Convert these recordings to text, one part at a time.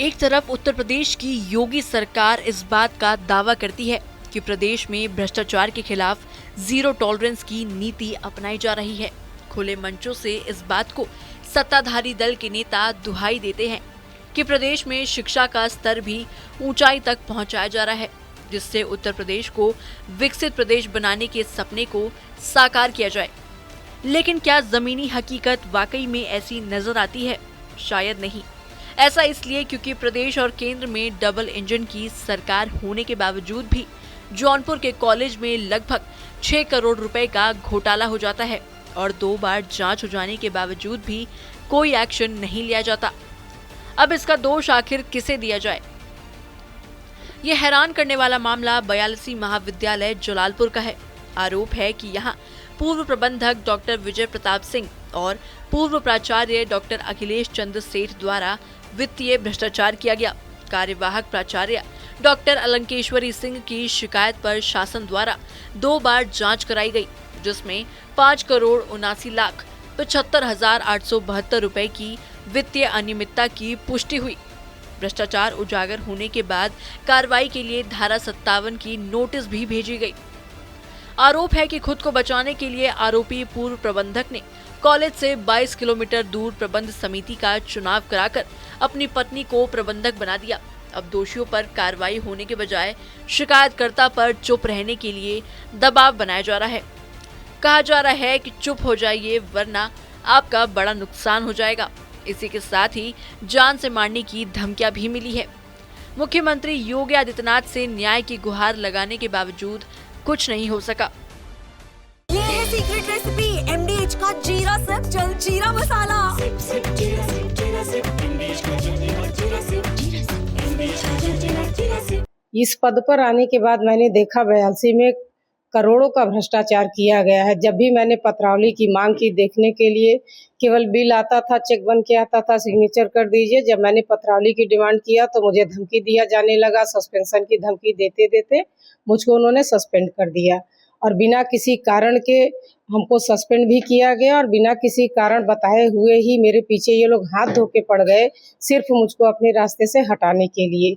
एक तरफ उत्तर प्रदेश की योगी सरकार इस बात का दावा करती है कि प्रदेश में भ्रष्टाचार के खिलाफ जीरो टॉलरेंस की नीति अपनाई जा रही है। खुले मंचों से इस बात को सत्ताधारी दल के नेता दुहाई देते हैं कि प्रदेश में शिक्षा का स्तर भी ऊंचाई तक पहुंचाया जा रहा है, जिससे उत्तर प्रदेश को विकसित प्रदेश बनाने के सपने को साकार किया जाए। लेकिन क्या जमीनी हकीकत वाकई में ऐसी नजर आती है? शायद नहीं। ऐसा इसलिए क्योंकि प्रदेश और केंद्र में डबल इंजन की सरकार होने के बावजूद भी जौनपुर के कॉलेज में लगभग 6 करोड़ रुपए का घोटाला हो जाता है और 2 बार जांच हो जाने के बावजूद भी कोई एक्शन नहीं लिया जाता। अब इसका दोष आखिर किसे दिया जाए? यह हैरान करने वाला मामला 42 महाविद्यालय जलालपुर का है। आरोप है कि यहाँ पूर्व प्रबंधक डॉक्टर विजय प्रताप सिंह और पूर्व प्राचार्य डॉक्टर अखिलेश चंद्र सेठ द्वारा वित्तीय भ्रष्टाचार किया गया। कार्यवाहक प्राचार्य डॉक्टर अलंकेश्वरी सिंह की शिकायत पर शासन द्वारा 2 बार जांच कराई गई, जिसमें 5 करोड़ 79 लाख 75,872 रुपए की वित्तीय अनियमितता की पुष्टि हुई। भ्रष्टाचार उजागर होने के बाद कार्रवाई के लिए धारा 57 की नोटिस भी भेजी गई। आरोप है कि खुद को बचाने के लिए आरोपी पूर्व प्रबंधक ने कॉलेज से 22 किलोमीटर दूर प्रबंध समिति का चुनाव कराकर अपनी पत्नी को प्रबंधक बना दिया। अब दोषियों पर कार्रवाई होने के बजाय शिकायतकर्ता पर चुप रहने के लिए दबाव बनाया जा रहा है। कहा जा रहा है कि चुप हो जाइए वरना आपका बड़ा नुकसान हो जाएगा। इसी के साथ ही जान से मारने की धमकियां भी मिली है। मुख्यमंत्री योगी आदित्यनाथ से न्याय की गुहार लगाने के बावजूद कुछ नहीं हो सका। ये है सीक्रेट रेसिपी MDH का जीरा सिप जलजीरा मसाला। इस पद पर आने के बाद मैंने देखा 82 में करोड़ों का भ्रष्टाचार किया गया है। जब भी मैंने पत्रावली की मांग की देखने के लिए, केवल बिल आता था, चेक बन के आता था, सिग्नेचर कर दीजिए। जब मैंने पत्रावली की डिमांड किया तो मुझे धमकी दिया जाने लगा। सस्पेंशन की धमकी देते देते मुझको उन्होंने सस्पेंड कर दिया और बिना किसी कारण के हमको सस्पेंड भी किया गया और बिना किसी कारण बताए हुए ही मेरे पीछे ये लोग हाथ धो के पड़ गए, सिर्फ मुझको अपने रास्ते से हटाने के लिए।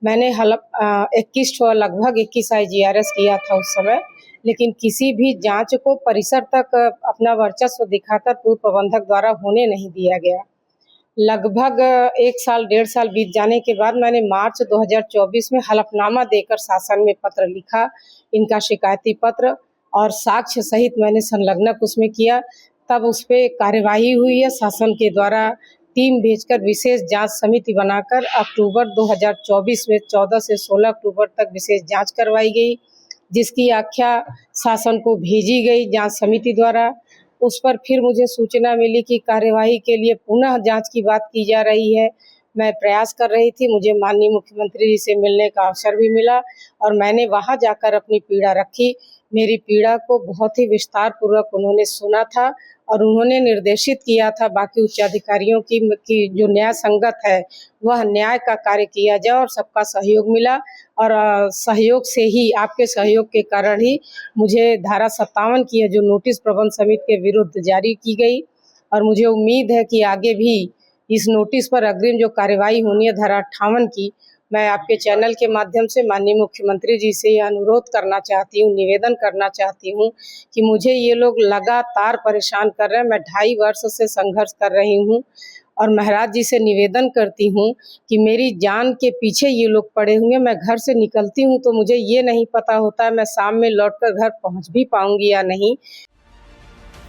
मैंने लगभग 21 IGRS किया था उस समय, लेकिन किसी भी जांच को परिसर तक अपना वर्चस्व दिखाकर पूर्व प्रबंधक द्वारा होने नहीं दिया गया। लगभग 1 साल 1.5 साल बीत जाने के बाद मैंने मार्च 2024 में हलफनामा देकर शासन में पत्र लिखा, इनका शिकायती पत्र और साक्ष्य सहित मैंने संलग्नक उसमें किया। तब उस पर कार्यवाही हुई है। शासन के द्वारा टीम भेजकर विशेष जांच समिति बनाकर अक्टूबर 2024 में 14 से 16 अक्टूबर तक विशेष जांच करवाई गई, जिसकी आख्या शासन को भेजी गई जांच समिति द्वारा। उस पर फिर मुझे सूचना मिली कि कार्यवाही के लिए पुनः जांच की बात की जा रही है। मैं प्रयास कर रही थी, मुझे माननीय मुख्यमंत्री जी से मिलने का अवसर भी मिला और मैंने वहां जाकर अपनी पीड़ा रखी। मेरी पीड़ा को बहुत ही विस्तार पूर्वक उन्होंने सुना था और उन्होंने निर्देशित किया था बाकी उच्च अधिकारियों की जो न्याय संगत है वह न्याय का कार्य किया जाए और सबका सहयोग मिला और सहयोग से ही, आपके सहयोग के कारण ही मुझे धारा 57 की है जो नोटिस प्रबंध समिति के विरुद्ध जारी की गई और मुझे उम्मीद है कि आगे भी इस नोटिस पर अग्रिम जो कार्यवाही होनी है धारा 58 की, मैं आपके चैनल के माध्यम से माननीय मुख्यमंत्री जी से यह अनुरोध करना चाहती हूँ, निवेदन करना चाहती हूँ कि मुझे ये लोग लगातार परेशान कर रहे हैं। मैं 2.5 वर्ष से संघर्ष कर रही हूँ और महाराज जी से निवेदन करती हूँ कि मेरी जान के पीछे ये लोग पड़े हुए। मैं घर से निकलती हूँ तो मुझे ये नहीं पता होता मैं शाम में लौटकर घर पहुँच भी पाऊंगी या नहीं।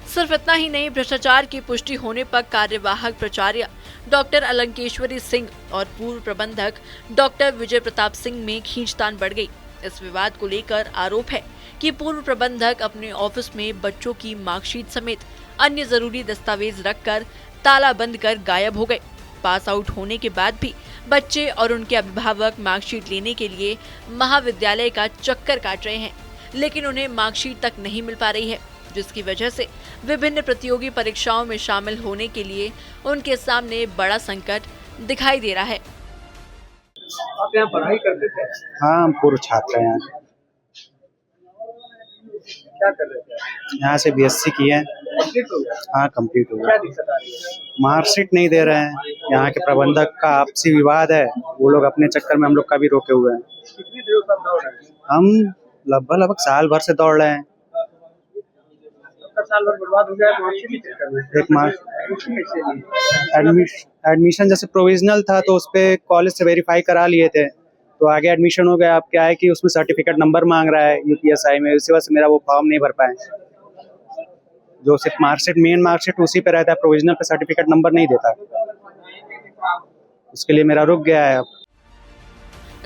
सिर्फ इतना ही नहीं, भ्रष्टाचार की पुष्टि होने पर कार्यवाहक प्राचार्य डॉक्टर अलंकेश्वरी सिंह और पूर्व प्रबंधक डॉक्टर विजय प्रताप सिंह में खींचतान बढ़ गई। इस विवाद को लेकर आरोप है कि पूर्व प्रबंधक अपने ऑफिस में बच्चों की मार्कशीट समेत अन्य जरूरी दस्तावेज रखकर ताला बंद कर गायब हो गए। पास आउट होने के बाद भी बच्चे और उनके अभिभावक मार्कशीट लेने के लिए महाविद्यालय का चक्कर काट रहे हैं, लेकिन उन्हें मार्कशीट तक नहीं मिल पा रही है, जिसकी वजह से विभिन्न प्रतियोगी परीक्षाओं में शामिल होने के लिए उनके सामने बड़ा संकट दिखाई दे रहा है। आप यहाँ पढ़ाई करते थे? हाँ, हम पूर्व छात्र हैं यहाँ। क्या कर रहे थे? यहाँ से BSc किए हैं। कंप्लीट हो गया? हाँ, कंप्लीट हो क्या गया। दिक्कत आ रही है? मार्कशीट नहीं दे रहे हैं, यहाँ के प्रबंधक का आपसी विवाद है, वो लोग अपने चक्कर में हम लोग का भी रोके हुए हैं। कितनी देर तक दौड़ रहे हैं? हम लगभग साल भर से दौड़ रहे हैं। सबका साल भर बर्बाद हो गया है मार्कशीट के चक्कर में। एक मार्क एडमिशन कैसे लिए? एडमिशन जैसे प्रोविजनल था तो उस पे कॉलेज से वेरीफाई करा लिए थे, तो आगे एडमिशन हो गया। अब क्या है कि उसमें सर्टिफिकेट नंबर मांग रहा है यूपीएसआई में, इसी वजह से मेरा वो फॉर्म नहीं भर पाए। जो सिर्फ मार्कशीट, मेन मार्कशीट उसी पे रहता है, प्रोविजनल पे सर्टिफिकेट नंबर नहीं देता, उसके लिए मेरा रुक गया है। अब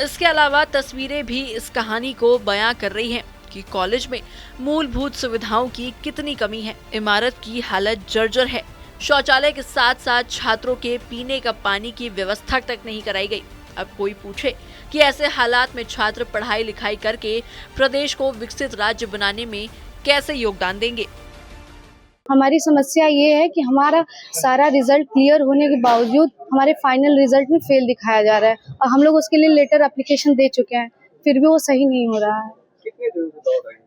इसके अलावा तस्वीरें भी इस कहानी को बयां कर रही हैं कि कॉलेज में मूलभूत सुविधाओं की कितनी कमी है। इमारत की हालत जर्जर है, शौचालय के साथ साथ छात्रों के पीने का पानी की व्यवस्था तक नहीं कराई गई। अब कोई पूछे कि ऐसे हालात में छात्र पढ़ाई लिखाई करके प्रदेश को विकसित राज्य बनाने में कैसे योगदान देंगे। हमारी समस्या ये है कि हमारा सारा रिजल्ट क्लियर होने के बावजूद हमारे फाइनल रिजल्ट में फेल दिखाया जा रहा है, और हम लोग उसके लिए लेटर एप्लीकेशन दे चुके हैं, फिर भी वो सही नहीं हो रहा है। कितने देर से दौड़ रहे हैं?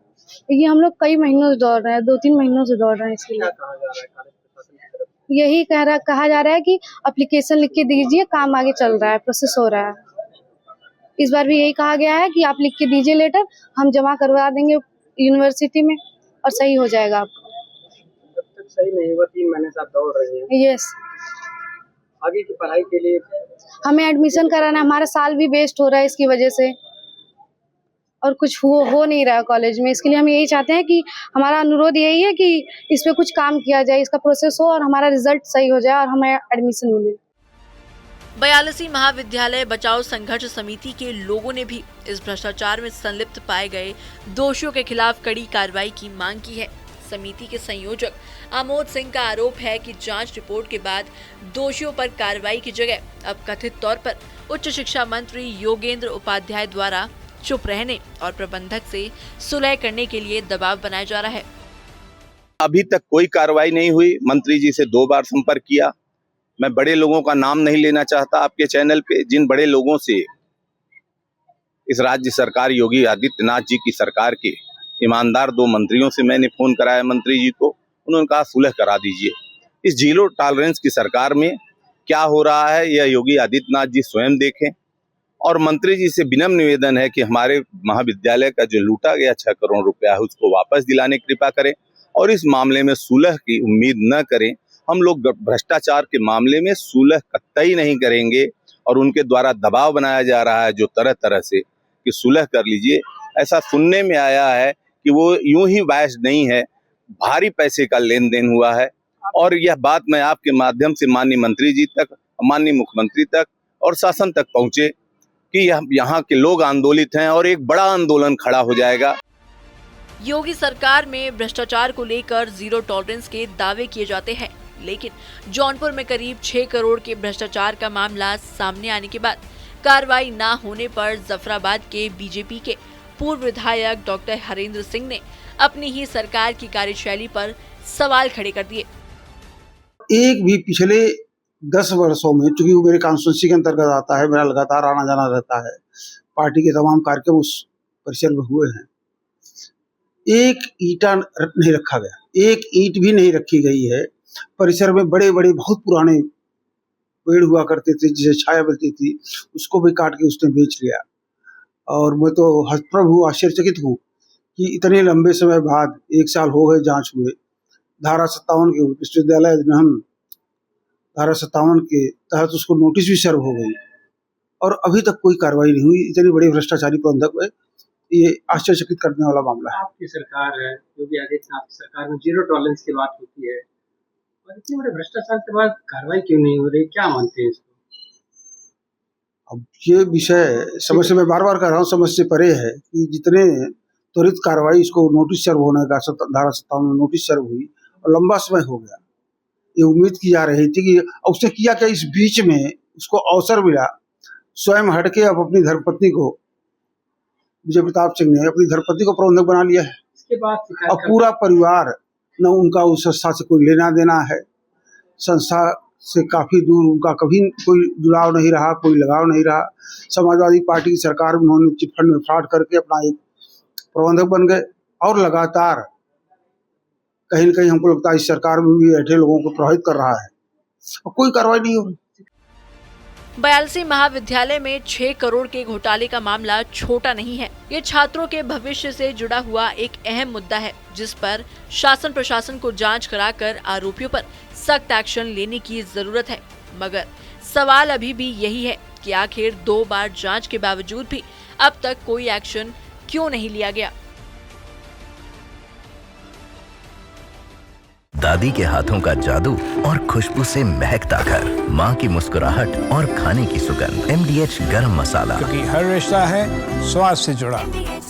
ये हम लोग कई महीनों से दौड़ रहे हैं, 2-3 महीनों से दौड़ रहे हैं। इसके क्या लिए कहा जा रहा है कॉलेज प्रशासन की तरफ से? यही कहा जा रहा है कि एप्लीकेशन लिख के दीजिए, काम आगे चल रहा है, प्रोसेस हो रहा है। इस बार भी यही कहा गया है कि आप लिख के दीजिए लेटर, हम जमा करवा देंगे यूनिवर्सिटी में और सही हो जाएगा आपका। जब तक सही नहीं हुआ 3 महीने से आप दौड़ रहे हैं, यस, आगे की पढ़ाई के लिए हमें एडमिशन कराना है, हमारा साल भी वेस्ट हो रहा है इसकी वजह से, और कुछ हो नहीं रहा है कॉलेज में। इसके लिए हम यही चाहते हैं कि हमारा अनुरोध यही है कि इस पे कुछ काम किया जाए, इसका प्रोसेस हो और हमारा रिजल्ट सही हो जाए और हमें एडमिशन मिले। 42 महाविद्यालय बचाओ संघर्ष समिति के लोगों ने भी इस भ्रष्टाचार में संलिप्त पाए गए दोषियों के खिलाफ कड़ी कार्रवाई की मांग की है। समिति के संयोजक आमोद सिंह का आरोप है कि जांच रिपोर्ट के बाद दोषियों पर कार्रवाई की जगह अब कथित तौर पर उच्च शिक्षा मंत्री योगेंद्र उपाध्याय द्वारा चुप रहने और प्रबंधक से सुलह करने के लिए दबाव बनाया जा रहा है। अभी तक कोई कार्रवाई नहीं हुई। मंत्री जी से 2 बार संपर्क किया। मैं बड़े लोगों का नाम नहीं लेना चाहता आपके चैनल पे, जिन बड़े लोगों से इस राज्य सरकार योगी आदित्यनाथ जी की सरकार के ईमानदार 2 मंत्रियों से मैंने फोन कराया मंत्री जी को, उन्होंने कहा सुलह करा दीजिए। इस जीरो टॉलरेंस की सरकार में क्या हो रहा है यह योगी आदित्यनाथ जी स्वयं देखें, और मंत्री जी से विनम्र निवेदन है कि हमारे महाविद्यालय का जो लूटा गया 6 करोड़ रुपया है उसको वापस दिलाने की कृपा करें, और इस मामले में सुलह की उम्मीद न करें। हम लोग भ्रष्टाचार के मामले में सुलह कतई नहीं करेंगे, और उनके द्वारा दबाव बनाया जा रहा है जो तरह तरह से कि सुलह कर लीजिए। ऐसा सुनने में आया है कि वो यूं ही वायस नहीं है, भारी पैसे का लेन देन हुआ है, और यह बात मैं आपके माध्यम से माननीय मंत्री जी तक, माननीय मुख्यमंत्री तक और शासन तक पहुंचे कि यहाँ के लोग आंदोलित हैं और एक बड़ा आंदोलन खड़ा हो जाएगा। योगी सरकार में भ्रष्टाचार को लेकर जीरो टॉलरेंस के दावे किए जाते हैं, लेकिन जौनपुर में करीब 6 करोड़ के भ्रष्टाचार का मामला सामने आने के बाद कार्रवाई न होने पर जफराबाद के बीजेपी के पूर्व विधायक डॉक्टर हरेंद्र सिंह ने अपनी ही सरकार की कार्यशैली पर सवाल खड़े कर दिए। एक भी पिछले 10 वर्षों में, चूंकि वो मेरे कॉन्स्टिट्यूंसी के अंतर्गत आता है, मेरा लगातार आना जाना रहता है, पार्टी के तमाम कार्यक्रम उस परिसर में हुए हैं, एक ईंटा नहीं रखा गया, एक ईंट भी नहीं रखी गई है। परिसर में बड़े बड़े बहुत पुराने पेड़ हुआ करते थे जिसे छाया मिलती थी, उसको भी काट के उसने बेच लिया। और मैं तो हतप्रभ हूँ, आश्चर्यचकित हूँ कि इतने लंबे समय बाद 1 साल हो गए जांच हुए, धारा 57 के विश्वविद्यालय अधिनियम धारा 57 के तहत उसको नोटिस भी सर्व हो गई, और अभी तक कोई कार्रवाई नहीं हुई। इतने बड़े भ्रष्टाचारी प्रबंधक है, ये आश्चर्यचकित करने वाला मामला है। आपकी सरकार है, योगी आदित्यनाथ की सरकार में जीरो टॉलरेंस की बात होती है, और इतने बड़े भ्रष्टाचार के बाद कार्रवाई क्यों नहीं हो रही, क्या मानते हैं इसको? अब ये विषय समझ से, मैं बार बार कह रहा हूँ, समझ से परे है कि जितने त्वरित कार्रवाई, इसको नोटिस सर्व होने का, धारा 57 में नोटिस सर्व हुई और लंबा समय हो गया। ये उम्मीद की जा रही थी कि उसने किया क्या, इस बीच में उसको अवसर मिला, स्वयं हटके अब अपनी धर्मपत्नी को, विजय प्रताप सिंह ने अपनी धर्मपत्नी को प्रबंधक बना लिया है। इसके बाद अब पूरा परिवार, न उनका उस संस्था से कोई लेना देना है, संस्था से काफी दूर, उनका कभी कोई जुड़ाव नहीं रहा, कोई लगाव नहीं रहा। समाजवादी पार्टी की सरकार में उन्होंने चिटफंड में फ्रॉड करके अपना एक प्रबंधक बन गए, और लगातार कहीं न कहीं हमको लगता है इस सरकार में भी बैठे लोगों को प्रभावित कर रहा है और कोई कार्रवाई नहीं हो रही। बयालसी महाविद्यालय में 6 करोड़ के घोटाले का मामला छोटा नहीं है। ये छात्रों के भविष्य से जुड़ा हुआ एक अहम मुद्दा है, जिस पर शासन प्रशासन को जांच कराकर आरोपियों पर सख्त एक्शन लेने की जरूरत है। मगर सवाल अभी भी यही है कि आखिर 2 बार जांच के बावजूद भी अब तक कोई एक्शन क्यों नहीं लिया गया। दादी के हाथों का जादू और खुशबू से महकता घर, माँ की मुस्कुराहट और खाने की सुगंध। MDH गरम मसाला, क्योंकि हर रिश्ता है स्वाद से जुड़ा।